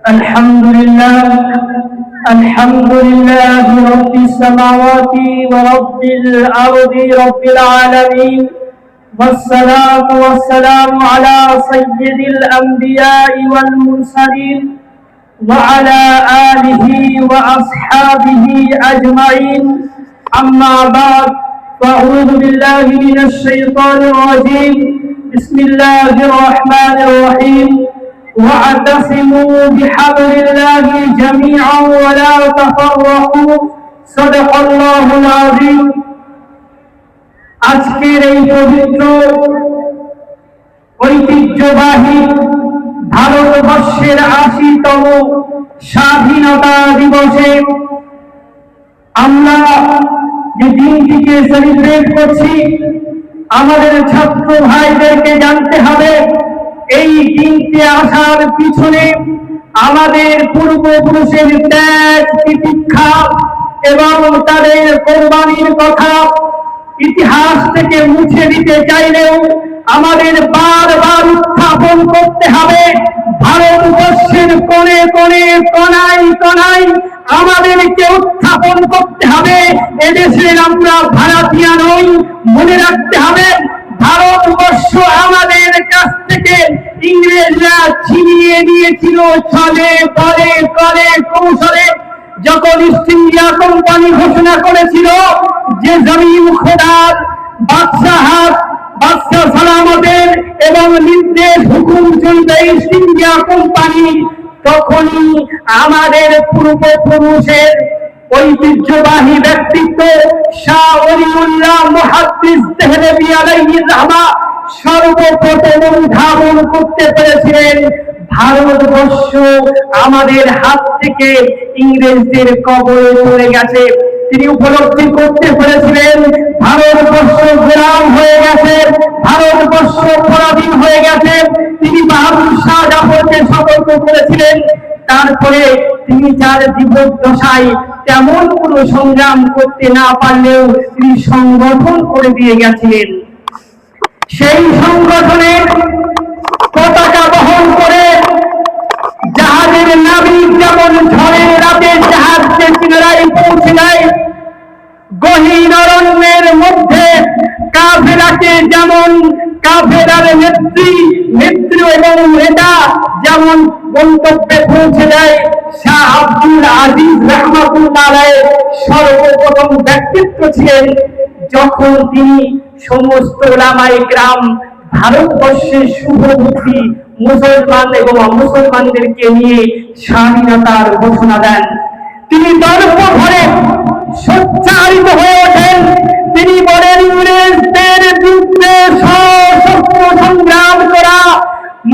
الحمد لله الحمد لله رب السماوات ورب الأرض رب العالمين، والصلاة والسلام على سيد الأنبياء والمرسلين وعلى آله وأصحابه أجمعين. أما بعد، فأعوذ بالله من الشيطان الرجيم. بسم الله الرحمن الرحيم. واعتصموا بحبل الله جميعا ولا تفرقوا. صدق الله العظيم. আজকের এই পবিত্র ঐতিহ্যবাহী ভারতবর্ষের ৮০তম স্বাধীনতা দিবসে আমরা যে দিনটিকে সেলিব্রেট করছি, আমাদের ছাত্র ভাইদেরকে জানতে হবে এই দিনটি আসার পিছনে আমাদের পূর্বপুরুষের ত্যাগ তিতিক্ষা এবং তাদের কোরবানির কথা ইতিহাস থেকে মুছে দিতে চাইলেও আমাদের বারবার উত্থাপন করতে হবে। ভারতবর্ষের কোণে কোণে কোনায় কোনায় আমাদেরকে উত্থাপন করতে হবে এদেশের আমরা ভারতীয় নই। মনে রাখতে হবে ভারতবর্ষ আমাদের কাছ থেকে ইংরেজরা ছিনিয়ে নিয়েছিল ছলে বলে করে কৌশলে। যখন ইস্ট ইন্ডিয়া কোম্পানি ঘোষণা করেছিল যে জমিন খোদার, বাদশাহ সালামতের এবং নির্দেশ হুকুম চলবে ইস্ট ইন্ডিয়া কোম্পানি, তখনই আমাদের পূর্বপুরুষের ঐতিহ্যবাহী ব্যক্তিত্ব শাহ ওলিউল্লাহ মুহাদ্দিস দেহলভী আলাইহির রহমা সর্বপ্রথম উদ্ভাবন করতে পেরেছিলেন ভারতবর্ষ আমাদের হাত থেকে ইংরেজদের কবলে পড়ে গেছে। তিনি উপলব্ধি করতে পেরেছিলেন ভারতবর্ষ গোলাম হয়ে গেছে, ভারতবর্ষ পরাধীন হয়ে গেছে। তিনি বাহাদুর শাহ জাফরকে সতর্ক করেছিলেন। তারপরে তিনি তার জীবদ্দশায় তেমন কোনো সংগ্রাম করতে না পারলেও তিনি সংগঠন করে দিয়ে গেছিলেন। সেই সংগঠনের পতাকা বহন করে জাহাজের নাবিক যেমন ঝড়ের রাতে জাহাজকে কিনারায় পৌঁছে দেয়, গহীন অরণ্যের মধ্যে কাফেলাকে যেমন কাফেলার নেত্রী এবং নেতা যেমন গন্তব্যে পৌঁছে দেয়, শাহ আব্দুল আজিজ রাহমাতুল্লাহ আলাইহি সর্বপ্রথম ব্যক্তিত্ব ছিলেন যখন তিনি সমস্ত ওলামায়ে কেরাম ভারতবর্ষের শুভমুখী মুসলমান এবং অমুসলমানদেরকে নিয়ে স্বাধীনতার ঘোষণা দেন। তিনি দর্প ভরে সোচ্চারিত হয়ে ওঠেন। তিনি বলেন, ইংরেজদের বিরুদ্ধে সশস্ত্র সংগ্রাম করা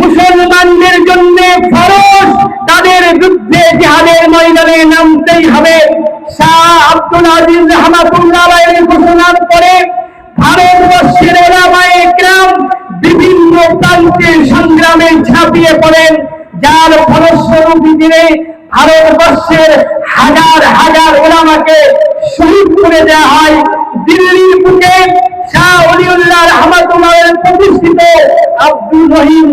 মুসলমানদের জন্য ফরজ, তাদের বিরুদ্ধে জিহাদের ময়দানে নামতেই হবে। শাহ আব্দুল আজিজ রাহমাতুল্লাহ আলাইহি ঘোষণার পরে ভারতবর্ষের ওলামায়ে কেরাম বিভিন্ন প্রান্তে সংগ্রামে ঝাঁপিয়ে পড়েন, যার ফলস্বরূপ দিনে ভারতবর্ষের হাজার হাজার ওলামাকে শহীদ করে দেওয়া হয়। দিল্লির বুকে শাহ ওলিউল্লাহ রাহমাতুল্লাহ প্রতিষ্ঠিত আব্দুল রহিম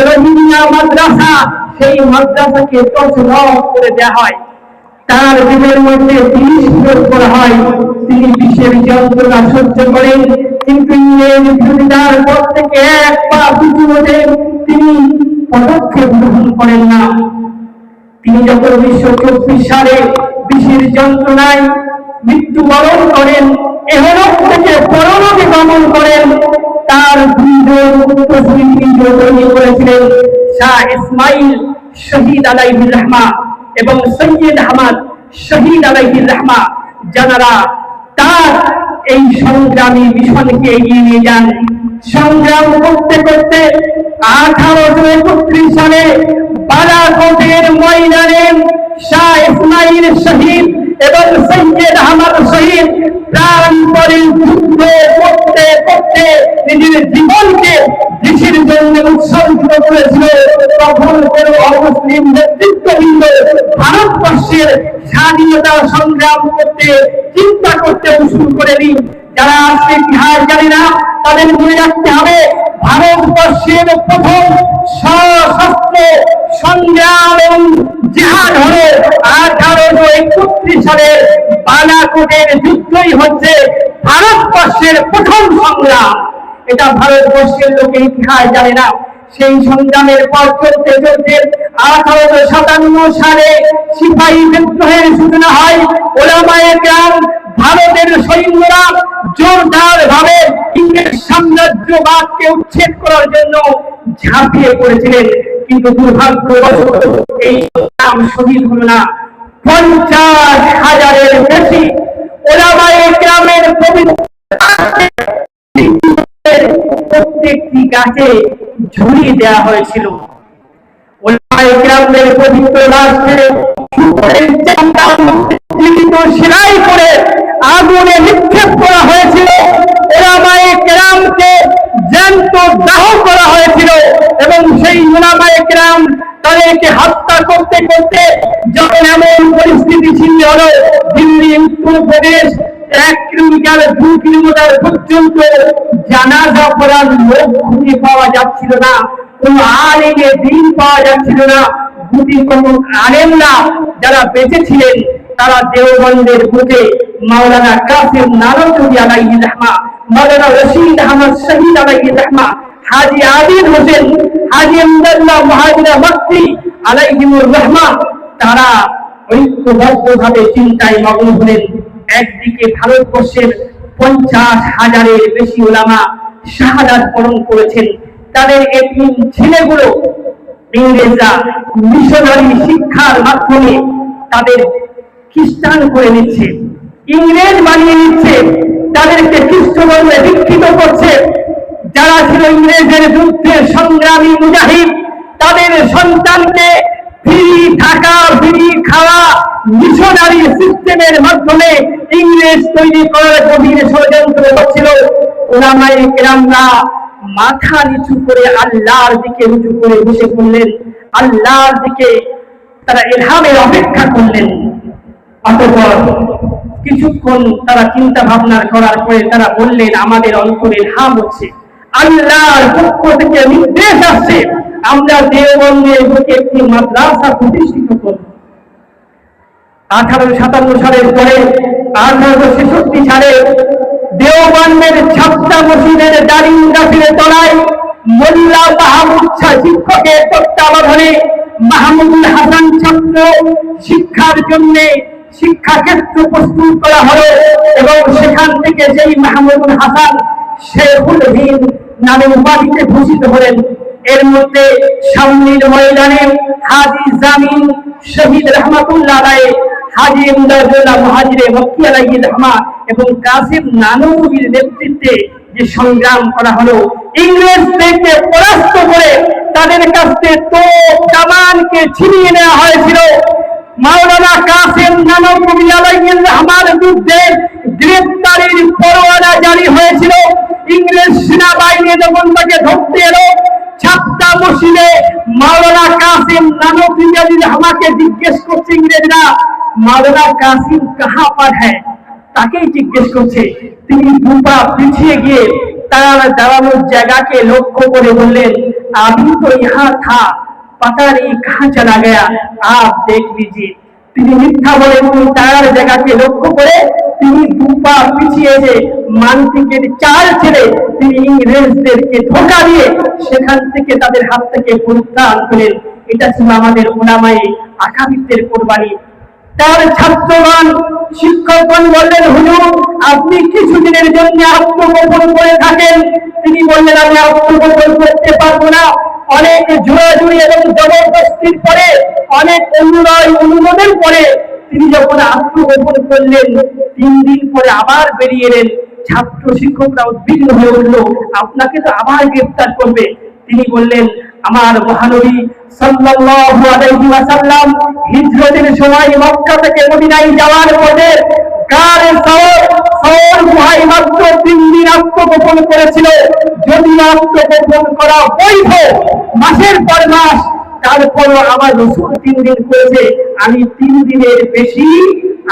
রহিমিয়া মাদ্রাসা, সেই মাদ্রাসাকে তছনছ করে দেওয়া হয়। তার দেহের মধ্যে ৩০ প্রয়োগ করা হয়। তিনি বিষের যন্ত্রণা সহ্য করেন, কিন্তু ইংরেজ বিরোধিতার পর থেকে এক পা পিছু হতে তিনি পদক্ষেপ গ্রহণ করেন না। তিনি যখন ১৯২৪ সালে বিষের যন্ত্রণায় মৃত্যুবরণ করেন, এহলোক থেকে পরলোকে গমন করেন, তার দুইজন প্রতিনিধি তৈরি করেছিলেন শাহ ইসমাইল শহীদ আলাইহির রহমা এবং সৈয়দ আহমদ শহীদ আলাইহির রহমা, যারা তার এই সংগ্রামী মিশনকে এগিয়ে নিয়ে যান। সংগ্রাম করতে করতে 1831 সালে বালাকোটের ময়দানে শাহ ইসমাইল শহীদ এবং সৈয়দ আহমদ শহীদ প্রাণপণে যুদ্ধ করতে করতে নিজের জীবনকে দেশের জন্য উৎসর্গিত করেছিল। তখন কোনো অমুসলিম নেতৃত্ববৃন্দ ভারতবর্ষের স্বাধীনতা সংগ্রাম করতে চিন্তা করতে শুরু করেনি। যারা আজকে ইতিহাস জানে না, তাদের মনে রাখতে হবে ভারতবর্ষের প্রথম সশস্ত্র সংগ্রাম এবং জিহাদ হলো 1831 সালের বালাকোটের যুদ্ধই হচ্ছে ভারতবর্ষের প্রথম সংগ্রাম। এটা ভারতবর্ষের লোকে ইতিহাস জানে না। সেই সংগ্রামের পর চলতে চলতে 1857 সালে সিপাহী বিদ্রোহের সূচনা হয়। ওলামায়ে কেরাম, ভারতের সৈন্যরা জোরদার ভাবে ইংরেজ সাম্রাজ্যবাদকে উচ্ছেদ করার জন্য ঝাঁপিয়ে পড়েছিলেন, কিন্তু দুর্ভাগ্যবশত এই সংগ্রাম শহীদ হল না। 50,000-এর বেশি ওলামায়ে কেরামের প্রত্যেকটি গাছে ঝুলিয়ে দেওয়া হয়েছিল। ওলামায়ে কেরামদের পবিত্র লাশকে সেলাই করে আগুনে নিক্ষেপ করা হয়েছিল। ওলামায়ে কেরামকে জ্যান্ত দাহ করা হয়েছিল এবং সেই ওলামায়ে কেরাম তাদেরকে হত্যা করতে করতে যখন এমন পরিস্থিতি ছিল হলো, দিল্লি, উত্তরপ্রদেশ 1 কিলোমিটার 2 কিলোমিটার পর্যন্ত জানাজা করার লোক খুঁজে পাওয়া যাচ্ছিল না, কোন আলেমের দিন পাওয়া যাচ্ছিল না। দুটি প্রমুখ আলেমরা যারা বেঁচে ছিলেন তারা দেওবন্দের বুকে মাওলানা কাসিম নানতুবি আলাইহির রহমা, মাওলানা রশিদ আহমদ শহীদ আলাইহির রহমা, হাজী আদিল হোসেন, হাজী আব্দুল্লাহ মুহাজির মক্কি আলাইহিমুর রহমা, তারা ঐক্যবদ্ধভাবে চিন্তায় মগ্ন হলেন। একদিকে ভারতবর্ষের 50,000-এর বেশি ওলামা শাহাদাত বরণ করেছেন, তাদের এতিম ছেলেগুলো ইংরেজরা মিশনারি শিক্ষার মাধ্যমে তাদের খ্রিস্টান করে নিচ্ছে, ইংরেজ বানিয়ে নিচ্ছে, তাদেরকে খ্রিস্ট ধর্মে দীক্ষিত করছে। যারা ছিল ইংরেজের বিরুদ্ধে সংগ্রামী মুজাহিদ, তাদের সন্তানকে ফ্রি থাকা, ফ্রি খাওয়া, মিশনারি সিস্টেমের মাধ্যমে ইংরেজ তৈরি করার গভীর ষড়যন্ত্র করছিল। ওলামায়ে কেরামরা মাথা নিচু করে আল্লাহর দিকে রুজু করে বসে পড়লেন, আল্লাহর দিকে তারা ইলহামের অপেক্ষা করলেন। অতঃপর কিছুক্ষণ তারা চিন্তা ভাবনা করার পরে তারা বললেন, আমাদের অন্তরে ইলহাম হচ্ছে, আল্লাহর পক্ষ থেকে নির্দেশ আসছে, আমরা দেওবন্দের বুকে একটি মাদ্রাসা প্রতিষ্ঠিত করব। 1857 সালের পরে 1866 সালে দেওবন্দের ছাত্রা মসজিদের দারিং গাছের তলায় মোল্লা মাহমুদ শাহ শিক্ষকের তত্ত্বাবধানে মাহমুদুল হাসান ছাত্র শিক্ষার জন্য শিক্ষাক্ষেত্র প্রস্তুত করা হলো এবং সেখান থেকে সেই মাহমুদুল হাসান শেখুল হিন্দ নামে উপাধিতে ভূষিত হলেন। এর মধ্যে সামনের ময়দানে হাজী জামিন শহীদ রহমাতুল্লাহ আলাইহি, হাজী ইমদাদুল্লাহ মুহাজির মক্কি আলাইহির রহমা এবং কাসিম নানতুবির নেতৃত্বে যে সংগ্রাম করা হলো, ইংরেজদেরকে পরাস্ত করে তাদের কাছ থেকে তোপ কামানকে ছিনিয়ে নেওয়া হয়েছিল। মাওলানা কাসিম নানতুবি আলাইহির রহমার বিরুদ্ধে গ্রেফতারির পরোয়ানা জারি হয়েছিল। ইংরেজ সেনাবাহিনী যখন তাকে ধরতে এলো, ছাত্রা মসজিদে মাওলানা কাসিম নানতুবি আলাইহির রহমাকে জিজ্ঞেস করছে ইংরেজরা, মাওলানা কাসিম কাহা पर है, তাকেই জিজ্ঞেস করছে। তিনি দুপা পিছিয়ে গিয়ে তার দাঁড়ানোর জায়গাকে লক্ষ্য করে বললেন, আমি তো ইহা থা, पता नहीं कहां चला गया, आप देख लीजिए। তিনি মিথ্যা বলে তার জায়গাকে লক্ষ্য করে তিনি দুপা পিছিয়ে যে মানসিকের চাল ছেড়ে তিনি ইংরেজদেরকে ধোঁকা দিয়ে সেখান থেকে তাদের হাত থেকে পরিত্রাণ পেলেন। এটা ছিল আমাদের ওলামায়ে আকাবিরদের কোরবানি। তার ছাত্রগণ শিক্ষকগণ বললেন, হুজুর আপনি কিছুদিনের জন্য আত্মগোপন করে থাকেন। তিনি বললেন, আমি আত্মগোপন করতে পারবো না। অনেক জোরাজুরি এবং জবরদস্তির পরে, অনেক অনুমোদনের পরে তিনি যখন আত্মগোপন করলেন, 3 দিন পরে আবার বেরিয়ে এলেন। ছাত্র শিক্ষকরা উদ্বিগ্ন হয়ে উঠল, আপনাকে তো আবার গ্রেফতার করবে। তিনি বললেন, আমার মহানবী সাল্লাল্লাহু আলাইহি ওয়াসাল্লাম হিজরতের সময় মক্কা থেকে মদিনায় যাওয়ার পথে গারে সাওর গুহায় মাত্র 3 দিন আত্মগোপন করেছিল। যদি আত্মগোপন করা বৈধ মাসের পর মাস, তারপরও আমার রাসূল 3 দিন করেছে, আমি 3 দিনের বেশি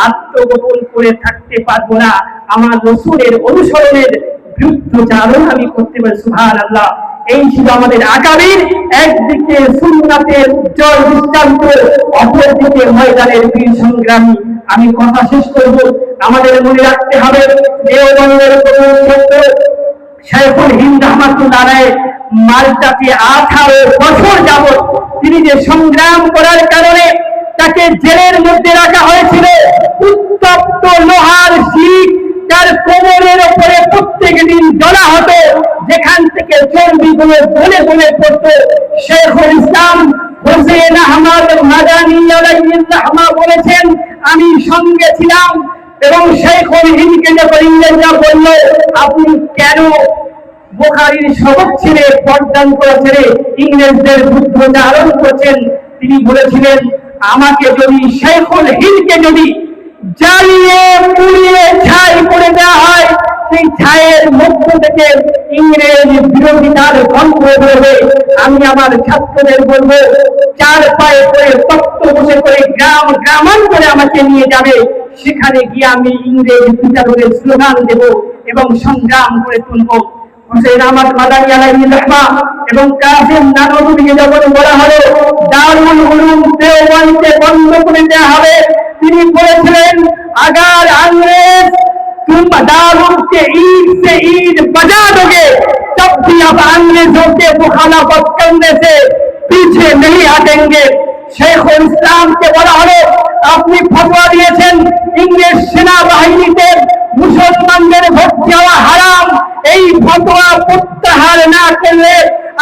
আত্মগোপন করে থাকতে পারবো না। আমার রাসূলের অনুসরণের বিরুদ্ধচারণ আমি করতে পারি। সুবহানাল্লাহ। এই ছিল আমাদের আগামীর, একদিকে সুন্নাতের উজ্জ্বল দৃষ্টান্ত, অপরদিকে ময়দানের বীর সংগ্রামী। আমি কথা শেষ করব। আমাদের মনে রাখতে হবে দেওবন্দের প্রথম ছাত্র শাইখুল হিন্দ রহমাতুল্লাহ আলাইহি মালটাকে 18 বছর যাবত তিনি যে সংগ্রাম করার কারণে তাকে জেলের মধ্যে রাখা হয়েছিল। উত্তপ্ত লোহার শিক তার কোমরের উপরে প্রত্যেক দিন জ্বলা হতো, যেখান থেকে চর্বিগুলো গলে গলে পড়তো। শেখুল ইসলাম হোসেন আহমদ মাদানী আলাইহির রাহমা বলেছেন, আমি সঙ্গে ছিলাম এবং শেখুল হিন্দকে যখন ইংরেজরা বলল, আপনি কেন বুখারীর সবক ছেড়ে পর্দান করা ছেড়ে ইংরেজদের বিরুদ্ধে আরোপ করছেন, তিনি বলেছিলেন, আমাকে যদি শেখুল হিন্দকে যদি জ্বালিয়ে পুড়িয়ে ছাই করে দেওয়া হয়, সেই ছায়ের মধ্য থেকে ইংরেজ বিরোধিতার গন্ধ বেরোবে। আমি আমার ছাত্রদের বলবো, চার পায়ে করে তক্ত বসে করে গ্রাম গ্রামান্তরে আমাকে নিয়ে যাবে, সেখানে গিয়ে আমি ইংরেজ বিতাড়নের স্লোগান দেব এবং সংগ্রাম করে তুলব। হোসেন আহমদ মাদানী আলাইহির রাহমা এবং কাসেম নানভীকে যখন বলা হলো দারুল উলুম দেওবন্দকে বন্ধ করে দেওয়া হবে, তিনি বলেছিলেন, अगर अंग्रेज तुम दारुल के ईद से ईद बजा दोगे तब भी अब अंग्रेजों के मुखालफत करने से पीछे नहीं हटेंगे। শেখুল ইসলামকে বলা হলো, আপনি ফতোয়া দিয়েছেন ইংরেজ সেনাবাহিনীতে মুসলমানদের ভর্তি হওয়া হারাম, এই ফতোয়া প্রত্যাহার না করলে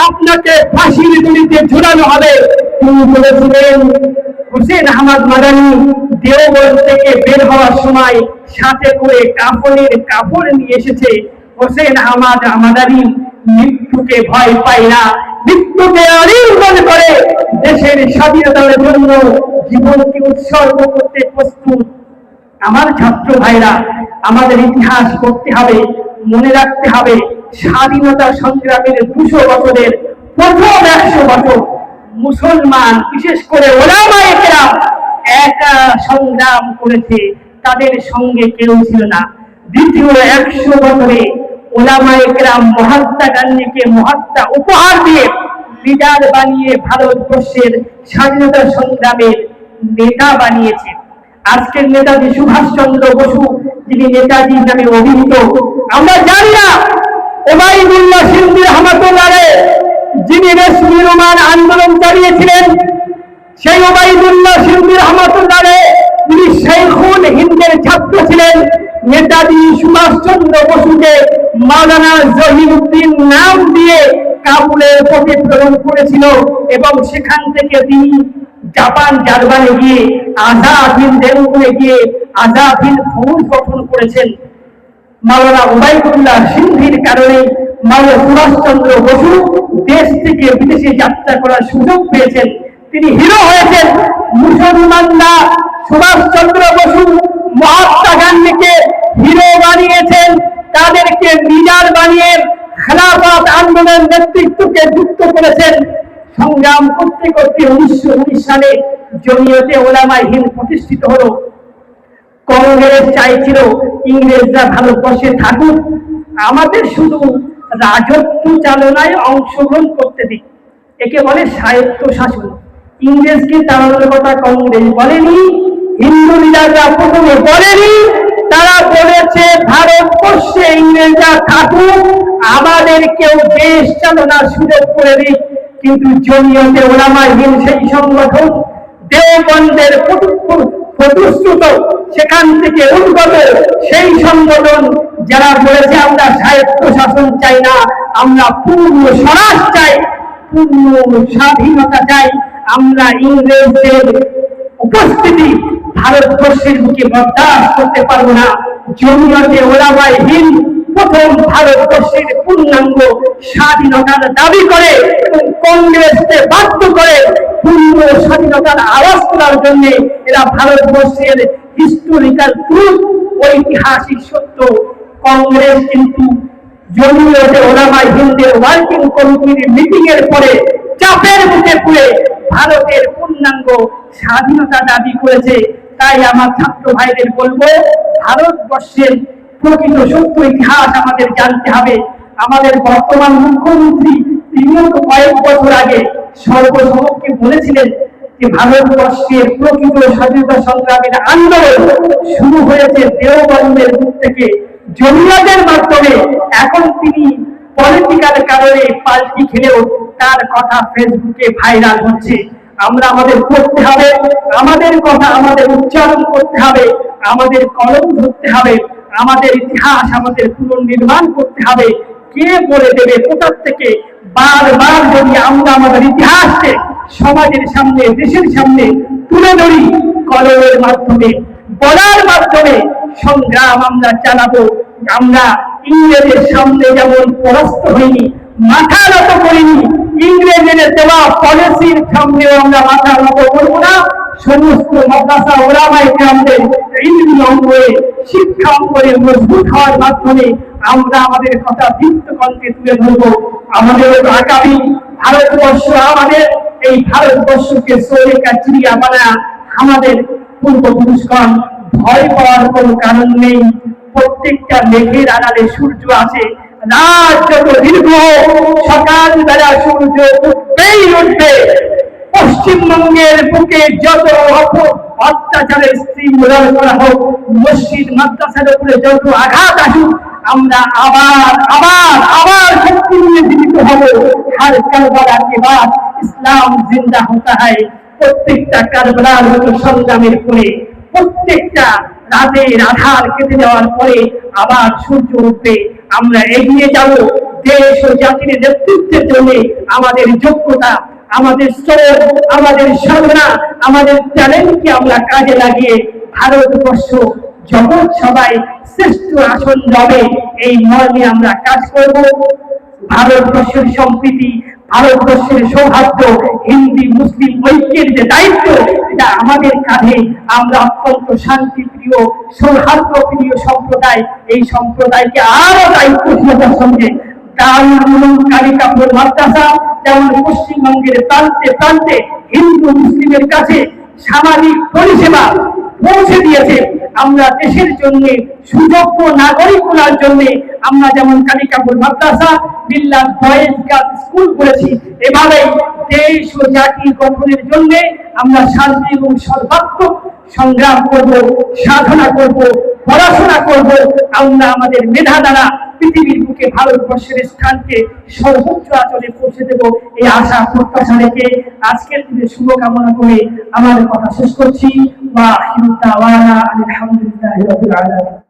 আপনাকে ফাঁসির দড়িতে ঝুলানো হবে। তিনি বলেছিলেন, হোসেন আহমদ মাদানী দেওবন্দ থেকে বের হওয়ার সময় সাথে করে কাফনের কাপড় নিয়ে এসেছে। হোসেন আহমদ মাদানী মৃত্যুকে ভয় পায় না, মৃত্যুকে আলিঙ্গন করে দেশের স্বাধীনতার জন্য জীবনকে উৎসর্গ করতে প্রস্তুত। আমার ছাত্র ভাইরা, আমাদের ইতিহাস পড়তে হবে, মনে রাখতে হবে, স্বাধীনতা সংগ্রামের 200 বছরের প্রথম 100 বছর মুসলমান বিশেষ করে ওলামায়ে কেরাম একা সংগ্রাম করেছে, তাদের সঙ্গে কেউ ছিল না। দ্বিতীয় 100 বছরে ওলামায়ে কেরাম মহাত্মা গান্ধীকে মহাত্মা উপহার দিয়ে লিডার বানিয়ে ভারতবর্ষের স্বাধীনতা সংগ্রামের নেতা বানিয়েছে। আজকের নেতাজি সুভাষচন্দ্র বসু, যিনি নেতাজি নামে অভিহিত, আমরা জানি না ওবায়দুল্লাহ সিন্ধি রহমাতুল্লাহ আলাইহি যিনি রেশমি রোমান আন্দোলন চালিয়েছিলেন, সেই ওবায়দুল্লাহ সিন্ধি রহমাতুল্লাহ আলাইহি তিনি শেখুল হিন্দের ছাত্র ছিলেন। নেতাজি সুভাষচন্দ্র বসুকে মাওলানা জহিরুদ্দিন নাম দিয়ে কাবুলের পথে প্রেরণ করেছিল এবং সেখান থেকে তিনি জাপান জার্মানে গিয়ে আজাদ হিন্দ রেলওয়ে গিয়ে আজাদ হিন্দ ফৌজ গঠন করেছেন। মাওলানা ওবায়দুল্লাহ সিন্ধির কারণে মাওলানা সুভাষচন্দ্র বসু দেশ থেকে বিদেশে যাত্রা করার সুযোগ পেয়েছেন, তিনি হিরো হয়েছেন। মুসলমানরা সুভাষচন্দ্র বসু মহাত্মা গান্ধীকে হিরো বানিয়েছেন, তাদেরকে লিডার বানিয়ে খেলাফত আন্দোলনের নেতৃত্বকে যুক্ত করেছেন। সংগ্রাম করতে করতে 1919 সালে জমিয়তে উলামায়ে হিন্দ প্রতিষ্ঠিত হলো। কংগ্রেস চাইছিল ইংরেজরা ভারতবর্ষে থাকুক, আমাদের শুধু রাজত্ব চালনায় অংশগ্রহণ করতে দিক, একে বলে স্বায়ত্ত শাসন। ইংরেজকে তাড়ানোর কথা কংগ্রেস বলেনি, হিন্দু লিডাররা প্রথমে বলেনি, তারা বলেছে ভারতবর্ষে ইংরেজরা থাকুক, আমাদেরকেও দেশ চালানোর সুযোগ করে দিক। কিন্তু জমিয়তে উলামায়ে হিন্দ সেই সংগঠন দেওবন্দের প্রতিষ্ঠিত, সেখান থেকে উদ্গত সেই সংগঠন যারা বলেছে আমরা স্বায়ত্ত শাসন চাই না, আমরা পূর্ণ স্বরাজ চাই, পূর্ণ স্বাধীনতা চাই, আমরা ইংরেজদের উপস্থিতি ভারতবর্ষের বুকে বরদাস্ত করতে পারবো না। জমিয়তে উলামায়ে হিন্দ প্রথম ভারতবর্ষের পূর্ণাঙ্গ স্বাধীনতার দাবি করে এবং কংগ্রেসকে বাধ্য করে পূর্ণ স্বাধীনতার আওয়াজ তোলার জন্য। এরা ভারতবর্ষের হিস্টোরিক্যাল ট্রুথ, ঐতিহাসিক সত্য। কংগ্রেস কিন্তু জমিয়তে উলামায়ে হিন্দের ওয়ার্কিং কমিটির মিটিং এর পরে চাপের মুখে পড়ে ভারতের পূর্ণাঙ্গ স্বাধীনতা দাবি করেছে। তাই আমার ছাত্র ভাইদের বলবো, ভারতবর্ষের প্রকৃত সত্য ইতিহাস আমাদের জানতে হবে। আমাদের বর্তমান মুখ্যমন্ত্রী তিনিও তো কয়েক বছর আগে সর্বসমক্ষে বলেছিলেন যে ভারতবর্ষের প্রকৃত স্বাধীনতা সংগ্রামের আন্দোলন শুরু হয়েছে দেওবন্দের মুখ থেকে, জমিয়তের মাধ্যমে। এখন তিনি পলিটিক্যাল কারণে পাল্টি খেলেও তার কথা ফেসবুকে ভাইরাল হচ্ছে। আমরা আমাদের করতে হবে, আমাদের কথা আমাদের উচ্চারণ করতে হবে, আমাদের কলম ধরতে হবে, আমাদের ইতিহাস আমাদের পুনর্নির্মাণ করতে হবে। কে বলে দেবে কোথা থেকে? বারবার যদি আমরা আমাদের ইতিহাসকে সমাজের সামনে, দেশের সামনে তুলে ধরি, কলমের মাধ্যমে, বলার মাধ্যমে সংগ্রাম আমরা চালাবো। আমরা ইংরেজের সামনে যেমন পরাস্ত হইনি, মাথা নত করিনি, ইংরেজের দেওয়া পলিসির সামনেও আমরা মাথা নত করবো না। সমস্ত মাদ্রাসা ওলামায়ে কেরামদের ইলমি অঙ্গনে, শিক্ষা অঙ্গনে মজবুত হওয়ার মাধ্যমে আমরা আমাদের কথা দীপ্ত কণ্ঠে তুলে ধরবো। আমাদের আগামী ভারতবর্ষ, আমাদের এই ভারতবর্ষকে সোলেকা চিড়িয়া বানা আমাদের পূর্বপুরুষগণ ভয় পাওয়ার কোনো কারণ নেই। প্রত্যেকটা মেঘের আড়ালে সূর্য আছে। রাত যত দীর্ঘ, সকালবেলা সূর্য উঠবেই উঠবে। পশ্চিমবঙ্গের বুকে যত অত্যাচারের স্ত্রী মোড়াল করা হোক, মসজিদ মাদ্রাসার উপরে যত আঘাত আসুক, আমরা আবার আবার আবার শক্তি নিয়ে জীবিত হব। হর কারবালা কে বাদ ইসলাম জিন্দা হতা হয়। প্রত্যেকটা কারবালার মতো সংগ্রামের পরে, প্রত্যেকটা রাতের আধার কেটে যাওয়ার পরে আবার সূর্য উঠবে। আমরা এগিয়ে যাব দেশ ও জাতির নেতৃত্বের জন্য। আমাদের যোগ্যতা, আমাদের শ্রম, আমাদের সাধনা, আমাদের ট্যালেন্টকে আমরা কাজে লাগিয়ে ভারতবর্ষ জগৎ সবাই শ্রেষ্ঠ আসন যাবে, এই মর্মে আমরা কাজ করব। ভারতবর্ষের সম্প্রীতি, ভারতবর্ষের সৌহার্দ্য, হিন্দু মুসলিম ঐক্যের যে দায়িত্ব, এটা আমাদের কাঁধে। আমরা অত্যন্ত শান্তিপ্রিয়, সৌহার্দ্য প্রিয় সম্প্রদায়। এই সম্প্রদায়কে আরো দায়িত্বশীলতার সঙ্গে দারুল উলুম কালিকাপুর মাদ্রাসা যেমন পশ্চিমবঙ্গের প্রান্তে প্রান্তে হিন্দু মুসলিমের কাছে সামাজিক পরিষেবা পৌঁছে দিয়েছে। আমরা দেশের জন্য সুযোগ্য নাগরিক করার জন্য আমরা যেমন কালিকাপুর মাদ্রাসা, বিল্লাত বয়েজ গার্লস স্কুল করেছি, এভাবে দেশ ও জাতি গঠনের জন্য আমরা শান্তি এবং সর্বাত্মক সংগ্রাম করব, সাধনা করব, পড়াশোনা করব। আমরা আমাদের মেধা দ্বারা পৃথিবীর বুকে ভারতবর্ষের স্থানকে সর্বোচ্চ আচলে পৌঁছে দেব, এই আশা প্রত্যাশা রেখে আজকের দিনে শুভকামনা করে আমার কথা শেষ করছি। ওয়া আখিরু দাওয়ানা আলহামদুলিল্লাহি রাব্বিল আলামিন।